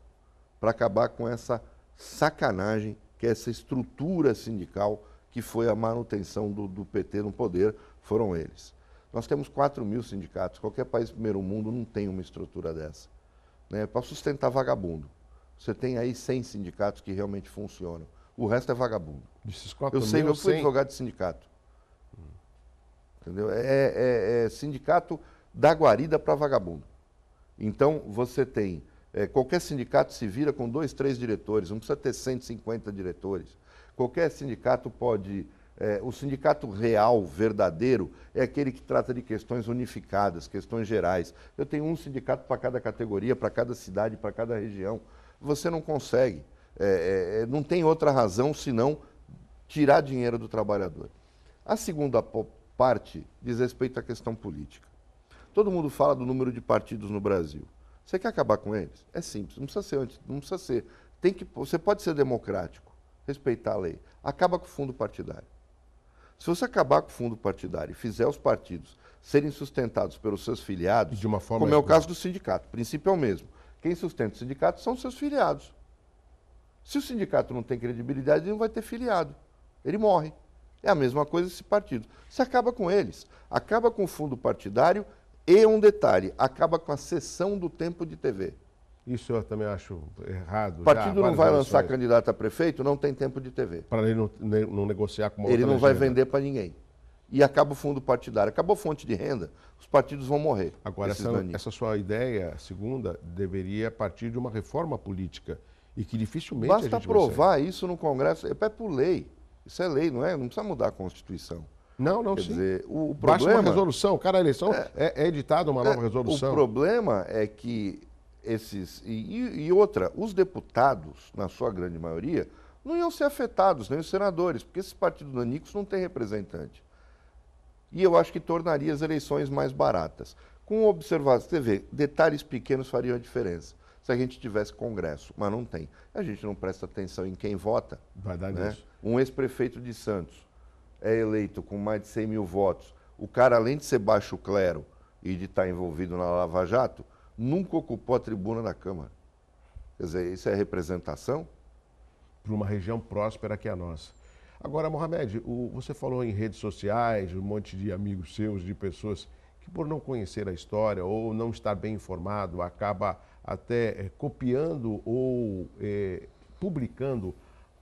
para acabar com essa sacanagem, que é essa estrutura sindical que foi a manutenção do PT no poder, foram eles. Nós temos 4.000 sindicatos, qualquer país do primeiro mundo não tem uma estrutura dessa, né? Para sustentar vagabundo. Você tem aí 100 sindicatos que realmente funcionam. O resto é vagabundo. Eu sei, eu fui advogado de sindicato. Entendeu? Sindicato da guarida para vagabundo. Então, você tem... qualquer sindicato se vira com 2, 3 diretores, não precisa ter 150 diretores. Qualquer sindicato pode... o sindicato real, verdadeiro, é aquele que trata de questões unificadas, questões gerais. Eu tenho um sindicato para cada categoria, para cada cidade, para cada região. Você não consegue. Não tem outra razão senão tirar dinheiro do trabalhador. A segunda parte diz respeito à questão política. Todo mundo fala do número de partidos no Brasil. Você quer acabar com eles? É simples, não precisa ser não precisa ser. Você pode ser democrático, respeitar a lei. Acaba com o fundo partidário. Se você acabar com o fundo partidário e fizer os partidos serem sustentados pelos seus filiados, de uma forma como é o caso do sindicato, o princípio é o mesmo. Quem sustenta o sindicato são os seus filiados. Se o sindicato não tem credibilidade, ele não vai ter filiado. Ele morre. É a mesma coisa esse partido. Você acaba com eles. Acaba com o fundo partidário e, um detalhe, acaba com a cessão do tempo de TV. Isso eu também acho errado. O partido não vai lançar candidato a prefeito, não tem tempo de TV. Para ele não negociar com uma outra Ele não legenda. vai vender para ninguém. E acaba o fundo partidário. Acabou a fonte de renda, os partidos vão morrer. Agora, essa sua ideia, segunda, deveria partir de uma reforma política. E que dificilmente basta aprovar isso no Congresso. É por lei. Isso é lei, não é? Não precisa mudar a Constituição. Não, Quer sim. dizer, o Basta problema... uma resolução. Cada eleição é editada uma nova resolução. O problema é que os deputados, na sua grande maioria, não iam ser afetados, nem os senadores, porque esses partidos nanicos não têm representante. E eu acho que tornaria as eleições mais baratas. Com observação, você vê, detalhes pequenos fariam a diferença. Se a gente tivesse Congresso, mas não tem. A gente não presta atenção em quem vota. Vai dar né? nisso. Um ex-prefeito de Santos é eleito com mais de 100 mil votos. O cara, além de ser baixo clero e de estar envolvido na Lava Jato, nunca ocupou a tribuna da Câmara. Quer dizer, isso é representação? Para uma região próspera que é a nossa. Agora, Mohamed, você falou em redes sociais, um monte de amigos seus, de pessoas que por não conhecer a história ou não estar bem informado, acaba até copiando ou publicando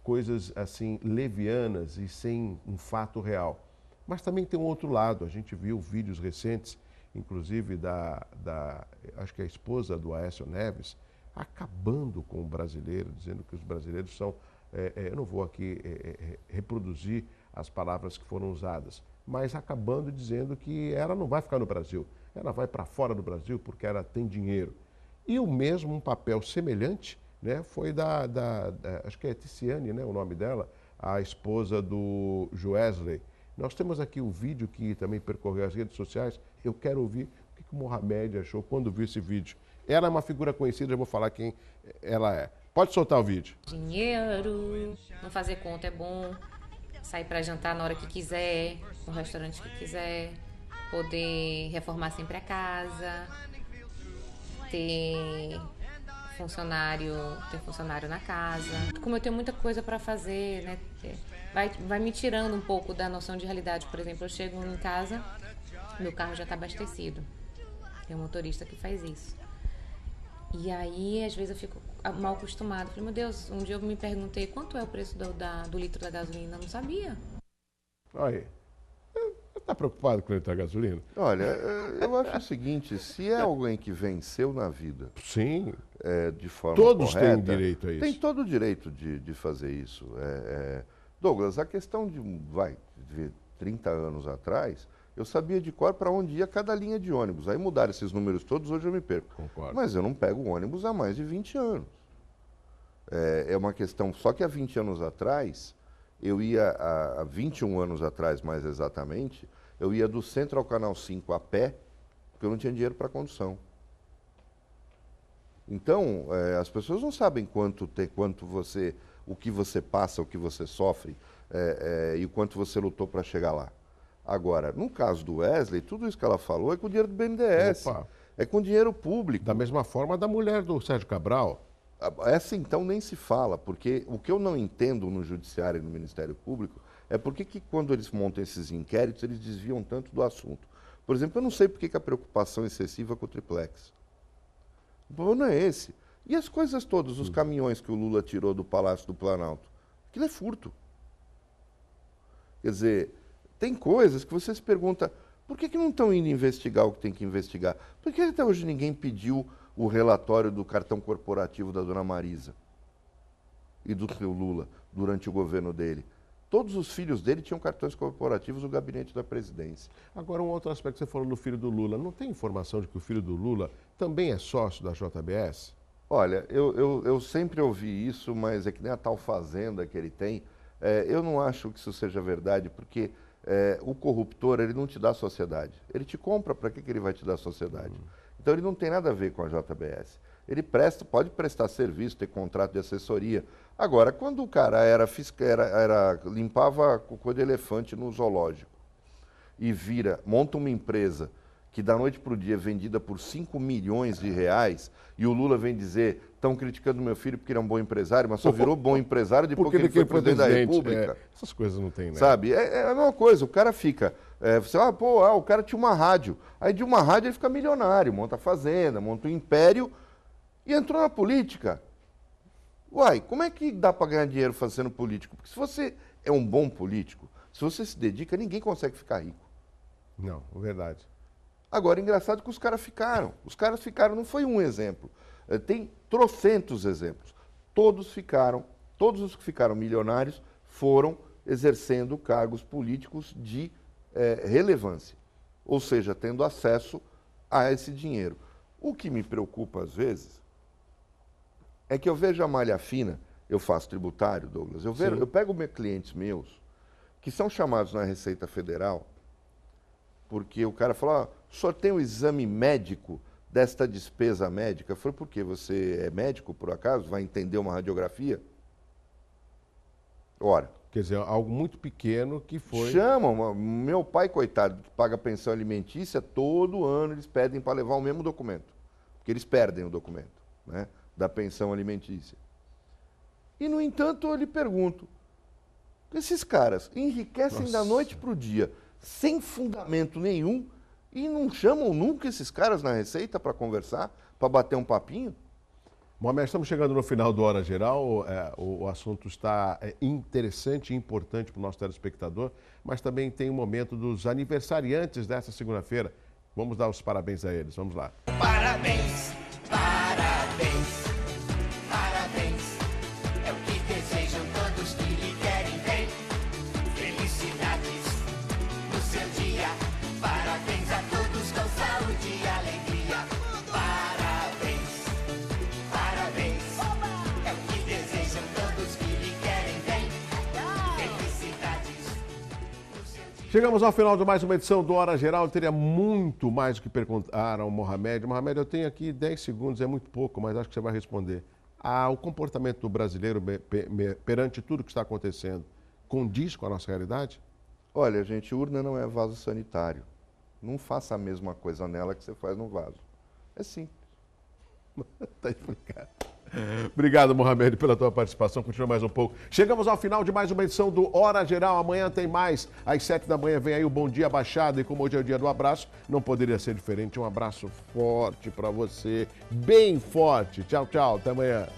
coisas assim levianas e sem um fato real. Mas também tem um outro lado, a gente viu vídeos recentes, inclusive acho que a esposa do Aécio Neves, acabando com o brasileiro, dizendo que os brasileiros são... eu não vou aqui reproduzir as palavras que foram usadas, mas acabando dizendo que ela não vai ficar no Brasil, ela vai para fora do Brasil porque ela tem dinheiro. E o mesmo, um papel semelhante, né, foi acho que é Ticiane, né, o nome dela, a esposa do Joesley. Nós temos aqui o vídeo que também percorreu as redes sociais. Eu quero ouvir o que o Mohamed achou quando viu esse vídeo. Ela é uma figura conhecida, eu vou falar quem ela é. Pode soltar o vídeo. Dinheiro, não fazer conta é bom, sair para jantar na hora que quiser, no restaurante que quiser, poder reformar sempre a casa, ter funcionário na casa. Como eu tenho muita coisa para fazer, né, vai me tirando um pouco da noção de realidade. Por exemplo, eu chego em casa, meu carro já está abastecido. Tem um motorista que faz isso. E aí, às vezes, eu fico mal acostumada. Falei, meu Deus, um dia eu me perguntei quanto é o preço do litro da gasolina. Eu não sabia. Olha aí. Está preocupado com o litro da gasolina? Olha, eu acho o seguinte, se é alguém que venceu na vida... Sim. De forma Todos correta, têm direito a isso. Tem todo o direito de fazer isso. Douglas, a questão de 30 anos atrás, eu sabia de cor para onde ia cada linha de ônibus. Aí mudaram esses números todos, hoje eu me perco. Concordo. Mas eu não pego ônibus há mais de 20 anos. É uma questão, só que há 20 anos atrás, eu ia, há 21 anos atrás mais exatamente, eu ia do centro ao Canal 5 a pé, porque eu não tinha dinheiro para condução. Então, as pessoas não sabem o que você passa, o que você sofre e o quanto você lutou para chegar lá. Agora, no caso do Wesley, tudo isso que ela falou é com o dinheiro do BNDES. Opa. É com dinheiro público. Da mesma forma da mulher do Sérgio Cabral. Essa então nem se fala, porque o que eu não entendo no Judiciário e no Ministério Público é porque que quando eles montam esses inquéritos, eles desviam tanto do assunto. Por exemplo, eu não sei por que a preocupação excessiva com o triplex. O problema não é esse. E as coisas todas, os caminhões que o Lula tirou do Palácio do Planalto? Aquilo é furto. Quer dizer, tem coisas que você se pergunta, por que não estão indo investigar o que tem que investigar? Por que até hoje ninguém pediu o relatório do cartão corporativo da dona Marisa e do seu Lula durante o governo dele? Todos os filhos dele tinham cartões corporativos no gabinete da presidência. Agora, um outro aspecto, você falou do filho do Lula. Não tem informação de que o filho do Lula também é sócio da JBS? Olha, eu sempre ouvi isso, mas é que nem a tal fazenda que ele tem. Eu não acho que isso seja verdade, porque o corruptor, ele não te dá sociedade. Ele te compra, para que ele vai te dar sociedade? Então, ele não tem nada a ver com a JBS. Ele pode prestar serviço, ter contrato de assessoria. Agora, quando o cara limpava cocô de elefante no zoológico e monta uma empresa que da noite para o dia é vendida por 5 milhões de reais, e o Lula vem dizer, estão criticando meu filho porque ele é um bom empresário, mas só virou bom empresário depois que ele foi presidente da República. Essas coisas não tem, né? Sabe? É a mesma coisa, o cara fica... o cara tinha uma rádio. Aí de uma rádio ele fica milionário, monta fazenda, monta um império e entrou na política. Uai, como é que dá para ganhar dinheiro fazendo político? Porque se você é um bom político, se você se dedica, ninguém consegue ficar rico. Não, é verdade. Agora, engraçado que os caras ficaram. Os caras ficaram, não foi um exemplo. Tem trocentos exemplos. Todos os que ficaram milionários foram exercendo cargos políticos de relevância. Ou seja, tendo acesso a esse dinheiro. O que me preocupa às vezes é que eu vejo a malha fina, eu faço tributário, Douglas, eu pego clientes meus que são chamados na Receita Federal porque o cara falou, o senhor tem o exame médico desta despesa médica? Eu falei, por quê? Você é médico, por acaso? Vai entender uma radiografia? Ora. Quer dizer, algo muito pequeno que foi... Chamam, meu pai, coitado, que paga pensão alimentícia, todo ano eles pedem para levar o mesmo documento, porque eles perdem o documento, né, da pensão alimentícia. E, no entanto, eu lhe pergunto, esses caras enriquecem da noite para o dia, sem fundamento nenhum, e não chamam nunca esses caras na Receita para conversar, para bater um papinho? Mohamed, estamos chegando no final do Hora Geral, o assunto está interessante e importante para o nosso telespectador, mas também tem o momento dos aniversariantes dessa segunda-feira. Vamos dar os parabéns a eles, vamos lá. Parabéns, parabéns, parabéns, é o que desejam todos que lhe querem bem. Felicidades no seu dia, parabéns a todos com saúde e alegria. Parabéns, parabéns, Chegamos ao final de mais uma edição do Hora Geral. Eu teria muito mais o que perguntar ao Mohamed. Mohamed, eu tenho aqui 10 segundos, é muito pouco, mas acho que você vai responder. O comportamento do brasileiro perante tudo que está acontecendo condiz com a nossa realidade? Olha, gente, urna não é vaso sanitário. Não faça a mesma coisa nela que você faz no vaso. É simples. Está explicado. Obrigado, Mohamed, pela tua participação. Continua mais um pouco. Chegamos ao final de mais uma edição do Hora Geral. Amanhã tem mais. Às 7 da manhã vem aí o Bom Dia Baixada. E como hoje é o dia do abraço, não poderia ser diferente. Um abraço forte para você. Bem forte. Tchau, tchau. Até amanhã.